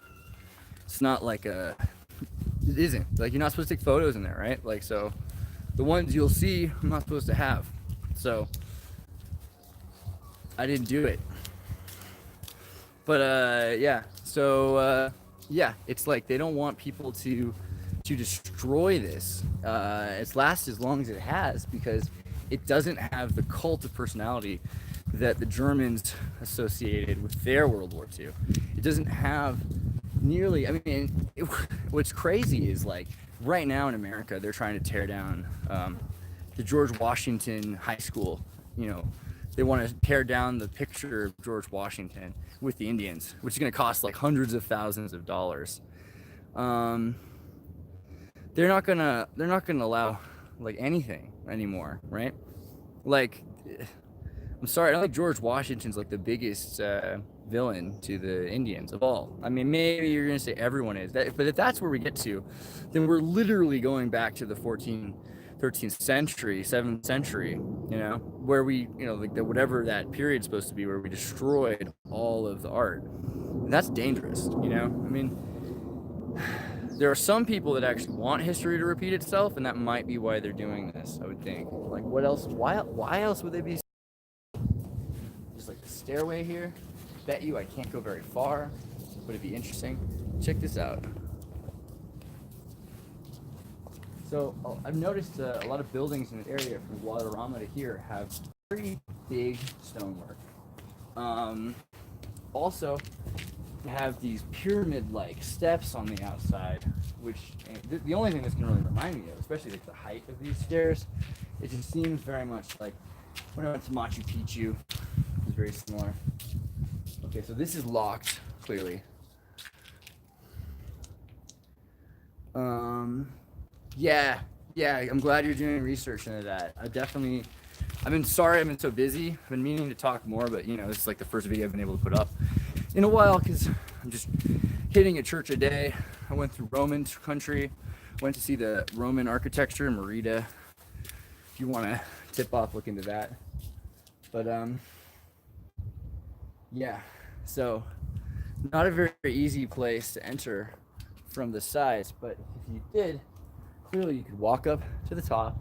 [SPEAKER 1] It's not like it isn't like you're not supposed to take photos in there, right? Like so. The ones you'll see, I'm not supposed to have. So, I didn't do it. But, yeah. So, it's like they don't want people to destroy this. It's lasted as long as it has because it doesn't have the cult of personality that the Germans associated with their World War II. It doesn't have nearly, what's crazy is like, right now in America, they're trying to tear down the George Washington High School. They want to tear down the picture of George Washington with the Indians, which is going to cost like hundreds of thousands of dollars. They're not gonna allow like anything anymore, right? Like, I'm sorry, I don't think George Washington's like the biggest villain to the Indians of all. Maybe you're gonna say everyone is, but if that's where we get to, then we're literally going back to the 1300s 13th century, 7th century, you know, where we, you know, like the, whatever that period's supposed to be, where we destroyed all of the art. And that's dangerous, you know. I mean, there are some people that actually want history to repeat itself, and that might be why they're doing this, I would think. Like, what else? Why else would they be? Just like the stairway here. Bet you I can't go very far. Would it be interesting? Check this out. So I've noticed a lot of buildings in the area from Guadarrama to here have pretty big stonework. Also, have these pyramid-like steps on the outside, which the only thing this can really remind me of, especially like the height of these stairs, it just seems very much like when I went to Machu Picchu. It's very similar. Okay, so this is locked, clearly. Yeah, I'm glad you're doing research into that. I've been so busy. I've been meaning to talk more, but you know, this is like the first video I've been able to put up in a while because I'm just hitting a church a day. I went through Roman country, went to see the Roman architecture in Merida. If you want to tip off, look into that. But yeah, so not a very easy place to enter from the sides, but if you did, clearly you could walk up to the top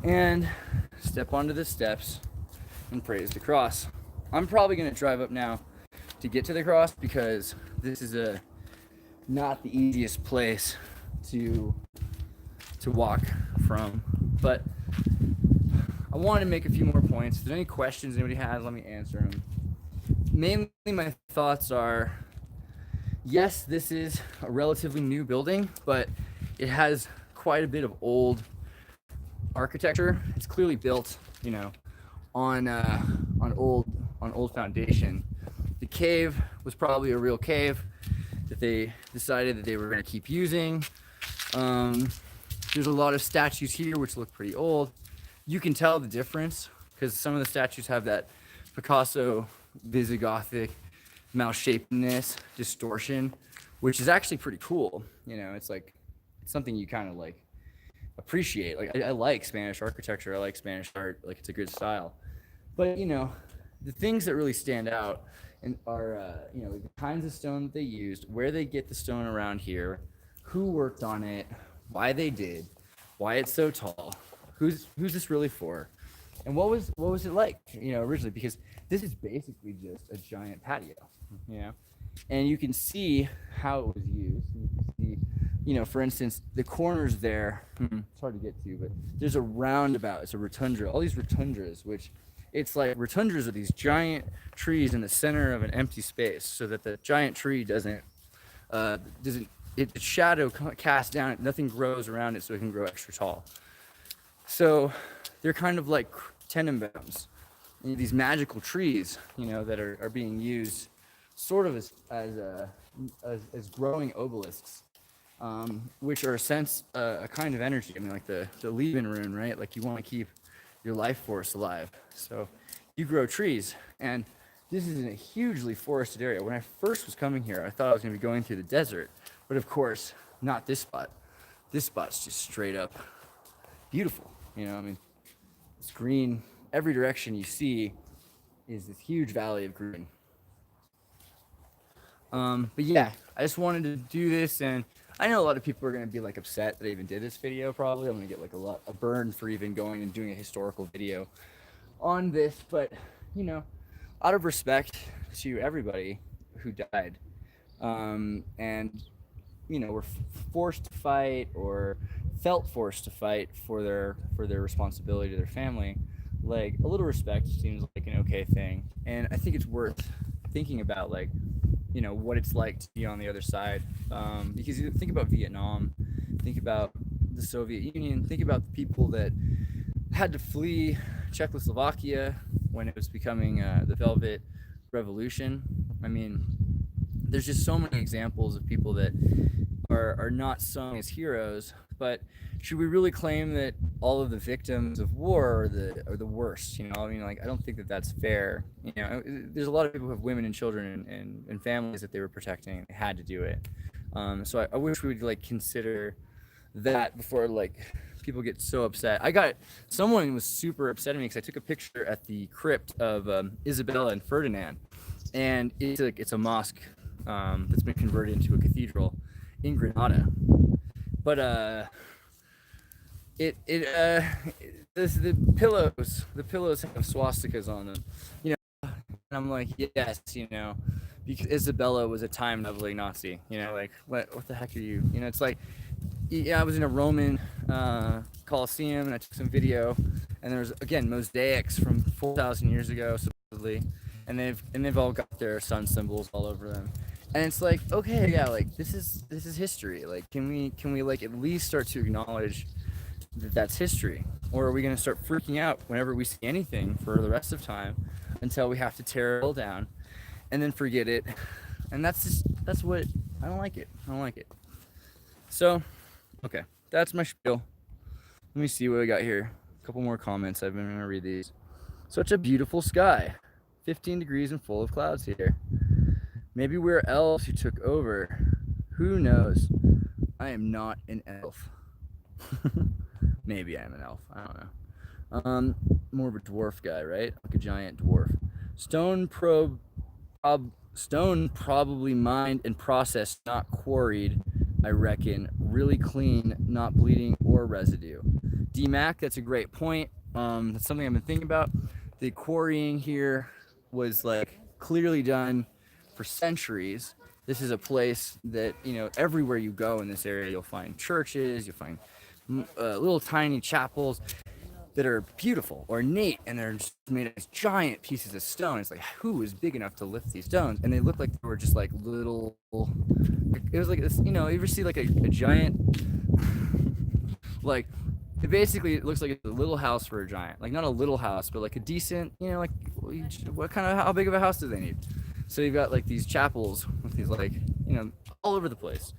[SPEAKER 1] and step onto the steps and praise the cross. I'm probably going to drive up now to get to the cross because this is not the easiest place to walk from, but I wanted to make a few more points. If there's any questions anybody has, let me answer them. Mainly my thoughts are, yes, this is a relatively new building, but it has quite a bit of old architecture. It's clearly built, you know, on old foundation. The cave was probably a real cave that they decided that they were going to keep using. There's a lot of statues here which look pretty old. You can tell the difference because some of the statues have that Picasso Visigothic malshapedness, distortion, which is actually pretty cool. You know, it's like it's something you kind of like appreciate. Like I like Spanish architecture. I like Spanish art. Like it's a good style. But you know, the things that really stand out and are you know, the kinds of stone that they used, where they get the stone around here, who worked on it, why they did, why it's so tall, who's this really for, and what was it like, you know, originally? Because this is basically just a giant patio, you know, and you can see how it was used. You can see, you know, for instance, the corners there. It's hard to get to, but there's a roundabout. It's a rotunda. All these rotundas, which it's like rotundas are these giant trees in the center of an empty space, so that the giant tree doesn't its shadow casts down. Nothing grows around it, so it can grow extra tall. So they're kind of like tenenbaums, these magical trees, you know, that are being used sort of as growing obelisks, which are a kind of energy. I mean, like the Leben rune, right? Like you want to keep your life force alive. So you grow trees, and this is in a hugely forested area. When I first was coming here, I thought I was going to be going through the desert, but of course, not this spot. This spot's just straight up beautiful. You know, I mean, it's green. Every direction you see is this huge valley of green. But yeah, I just wanted to do this, and I know a lot of people are going to be like upset that I even did this video. Probably I'm going to get like a burn for even going and doing a historical video on this, but you know, out of respect to everybody who died, and you know, were forced to fight or felt forced to fight for their responsibility to their family, like a little respect seems like an okay thing. And I think it's worth thinking about, like, you know, what it's like to be on the other side, because you think about Vietnam, think about the Soviet Union, think about the people that had to flee Czechoslovakia when it was becoming the Velvet Revolution. I mean, there's just so many examples of people that are not sung as heroes. But should we really claim that all of the victims of war are the worst? You know, I mean, like, I don't think that that's fair. You know, there's a lot of people who have women and children and families that they were protecting. They had to do it. So I wish we would like consider that before like people get so upset. Someone was super upset at me because I took a picture at the crypt of Isabella and Ferdinand, and it's a mosque that's been converted into a cathedral in Granada. But the pillows have swastikas on them, and I'm like, yes, because Isabella was a time-leveling Nazi, like what the heck are you, it's like, I was in a Roman Colosseum and I took some video, and there was again mosaics from 4,000 years ago supposedly, and they've all got their sun symbols all over them, and it's like, okay, yeah, like this is history. Like, can we like at least start to acknowledge that that's history, or are we going to start freaking out whenever we see anything for the rest of time until we have to tear it all down and then forget it? And that's what I don't like it. So, okay, that's my spiel. Let me see what we got here. A couple more comments. I've been going to read these. Such a beautiful sky. 15 degrees and full of clouds here. Maybe we're elves who took over. Who knows? I am not an elf. Maybe I'm an elf. I don't know. More of a dwarf guy, right? Like a giant dwarf. Stone probably mined and processed, not quarried, I reckon. Really clean, not bleeding or residue. D-Mac, that's a great point. That's something I've been thinking about. The quarrying here was like clearly done for centuries. This is a place that, everywhere you go in this area, you'll find churches, you'll find little tiny chapels that are beautiful, ornate, and they're just made of giant pieces of stone. It's like, who was big enough to lift these stones? And they look like they were just like little, it was like this, you ever see like a giant, like, it looks like a little house for a giant. Like, not a little house, but like a decent, like, how big of a house do they need? So you've got like these chapels with these like, all over the place.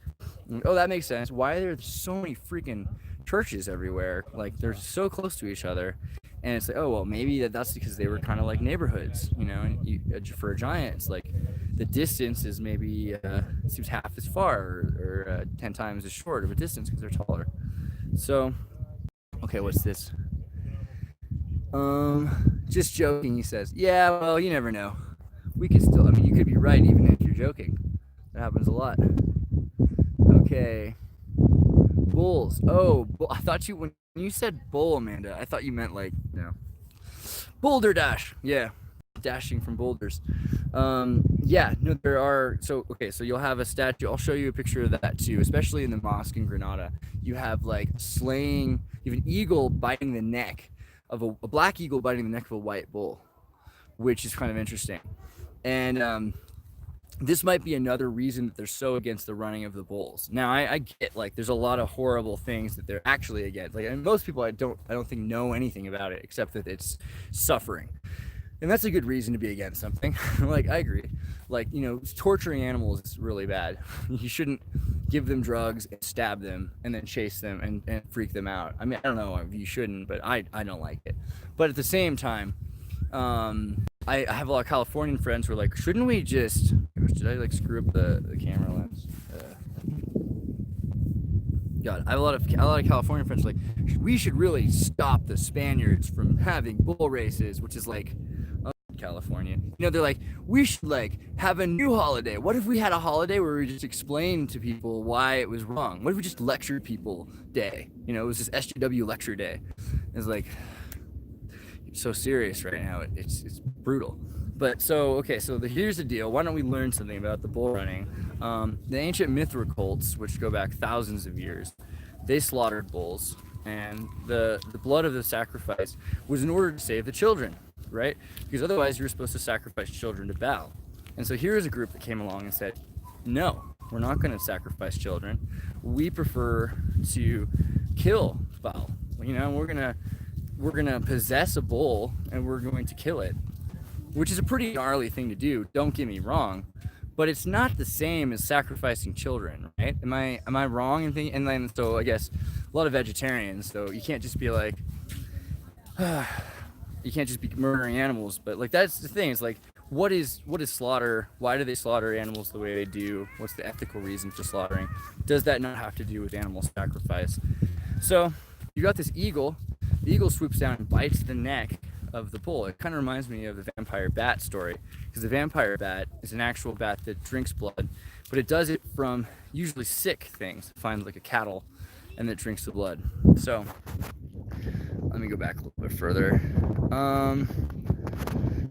[SPEAKER 1] Oh, that makes sense. Why are there so many freaking churches everywhere? Like, they're so close to each other, and it's like, oh well, maybe that's because they were kind of like neighborhoods, and for a giant, it's like the distance is maybe seems half as far or 10 times as short of a distance because they're taller. So, okay, what's this? Just joking, he says. Yeah, well, you never know. We could still, you could be right even if you're joking. That happens a lot. Okay. Bulls. Oh, I thought when you said bull, Amanda, I thought you meant like, Boulder Dash. Yeah. Dashing from boulders. Yeah, no, there are. So you'll have a statue. I'll show you a picture of that too, especially in the mosque in Granada. You have like you have an eagle biting the neck of a black eagle biting the neck of a white bull, which is kind of interesting. And this might be another reason that they're so against the running of the bulls. Now, I get, like, there's a lot of horrible things that they're actually against. Like, and most people I don't think know anything about it except that it's suffering, and that's a good reason to be against something. Like, I agree. Like, torturing animals is really bad. You shouldn't give them drugs and stab them and then chase them and freak them out. I don't know if you shouldn't, but I don't like it. But at the same time, I have a lot of Californian friends who are like, shouldn't we just... Did I like screw up the camera lens? God, I have a lot of Californian friends like, we should really stop the Spaniards from having bull races, which is like, California. They're like, we should like have a new holiday. What if we had a holiday where we just explained to people why it was wrong? What if we just lectured people day? It was this SJW lecture day. It's like, so serious right now, it's brutal. But here's the deal. Why don't we learn something about the bull running? The ancient Mithra cults, which go back thousands of years, they slaughtered bulls, and the blood of the sacrifice was in order to save the children, right? Because otherwise you're supposed to sacrifice children to Baal. And so here's a group that came along and said, no, we're not going to sacrifice children. We prefer to kill Baal. We're gonna possess a bull and we're going to kill it, which is a pretty gnarly thing to do, don't get me wrong, but it's not the same as sacrificing children, right? Am I wrong in thinking? And then, so I guess a lot of vegetarians, so you can't just be like, you can't just be murdering animals, but like, that's the thing. It's like, what is slaughter? Why do they slaughter animals the way they do? What's the ethical reason for slaughtering? Does that not have to do with animal sacrifice? So you got this eagle. The eagle swoops down and bites the neck of the bull. It kind of reminds me of the vampire bat story, because the vampire bat is an actual bat that drinks blood, but it does it from usually sick things. It finds like a cattle and it drinks the blood. So let me go back a little bit further.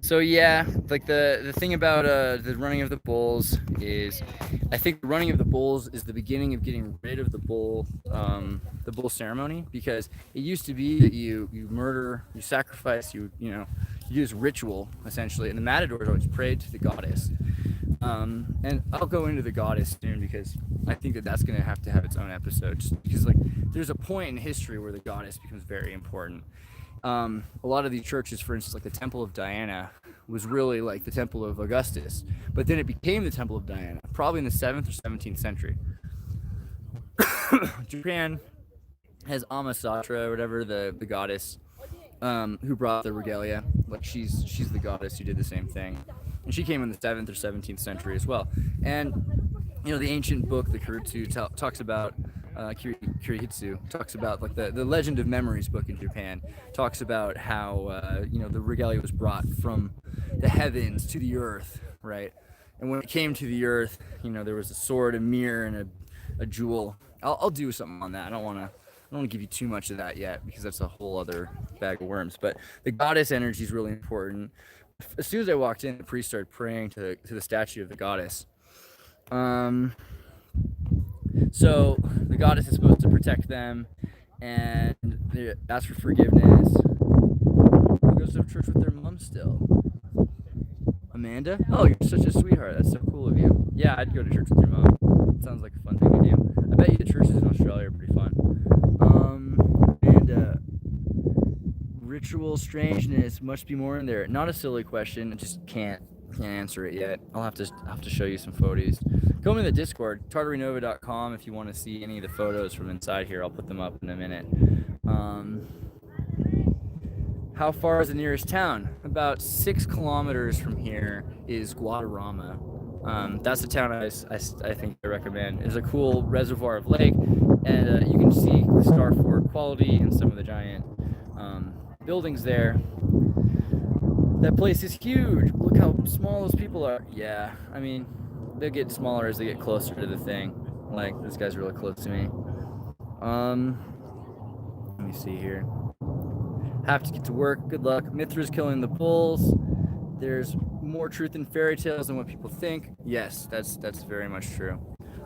[SPEAKER 1] So yeah, like the thing about the running of the bulls is, I think the running of the bulls is the beginning of getting rid of the bull ceremony, because it used to be that you murder, you sacrifice, you do this ritual essentially, and the matadors always prayed to the goddess. And I'll go into the goddess soon, because I think that that's going to have its own episode, just because like there's a point in history where the goddess becomes very important. A lot of these churches, for instance, like the Temple of Diana, was really like the Temple of Augustus, but then it became the Temple of Diana, probably in the 7th or 17th century. Japan has Amasatra, or whatever, the goddess, who brought the regalia. Like she's the goddess who did the same thing, and she came in the 7th or 17th century as well. And the ancient book, the Xirtus, talks about Xirtus talks about like the Legend of Memories book in Japan, talks about how the regalia was brought from the heavens to the earth, right? And when it came to the earth, there was a sword, a mirror, and a jewel. I'll do something on that. I don't want to give you too much of that yet, because that's a whole other bag of worms. But the goddess energy is really important. As soon as I walked in, the priest started praying to the statue of the goddess. So the goddess is supposed to protect them, and they ask for forgiveness. Who goes to church with their mom still? Amanda? Oh, you're such a sweetheart. That's so cool of you. Yeah, I'd go to church with your mom. It sounds like a fun thing to do. I bet you the churches in Australia are pretty fun. Ritual strangeness must be more in there. Not a silly question. I just can't answer it yet. I'll have to show you some photos. Come in the Discord, tartarinova.com, if you want to see any of the photos from inside here. I'll put them up in a minute. How far is the nearest town? About 6 kilometers from here is Guadarrama. That's the town I think I recommend. There's a cool reservoir of lake, and you can see the Star Fort quality and some of the giant buildings there. That place is huge. Look how small those people are. Yeah, I mean, they'll get smaller as they get closer to the thing. Like, this guy's really close to me. Let me see here. Have to get to work. Good luck. Mithra's killing the bulls. There's more truth in fairy tales than what people think. Yes, that's very much true.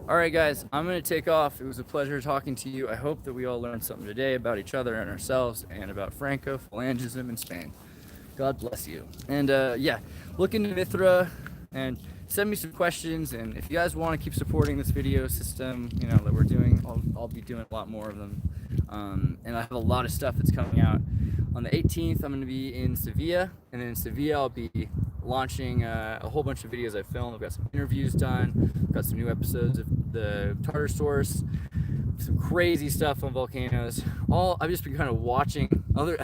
[SPEAKER 1] All right, guys, I'm going to take off. It was a pleasure talking to you. I hope that we all learned something today about each other and ourselves, and about Franco, Phalangism, and Spain. God bless you. And yeah, look into Mithra and send me some questions. And if you guys want to keep supporting this video system, that we're doing, I'll be doing a lot more of them. And I have a lot of stuff that's coming out. On the 18th, I'm going to be in Sevilla, and then in Sevilla, I'll be launching a whole bunch of videos I filmed. I've got some interviews done. I've got some new episodes of the Tartar Source, some crazy stuff on volcanoes. I've just been kind of watching other.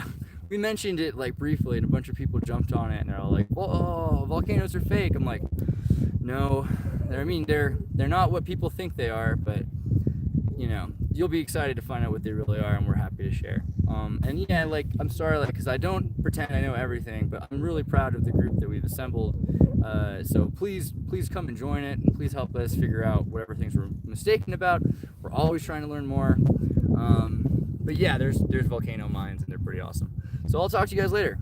[SPEAKER 1] We mentioned it like briefly, and a bunch of people jumped on it, and they're all like, "Whoa, volcanoes are fake." I'm like, no, they're not what people think they are, but you'll be excited to find out what they really are, and we're happy to share. And yeah, like, I'm sorry, like, because I don't pretend I know everything, but I'm really proud of the group that we've assembled. So please come and join it, and please help us figure out whatever things we're mistaken about. We're always trying to learn more. But yeah, there's volcano mines, and they're pretty awesome. So I'll talk to you guys later.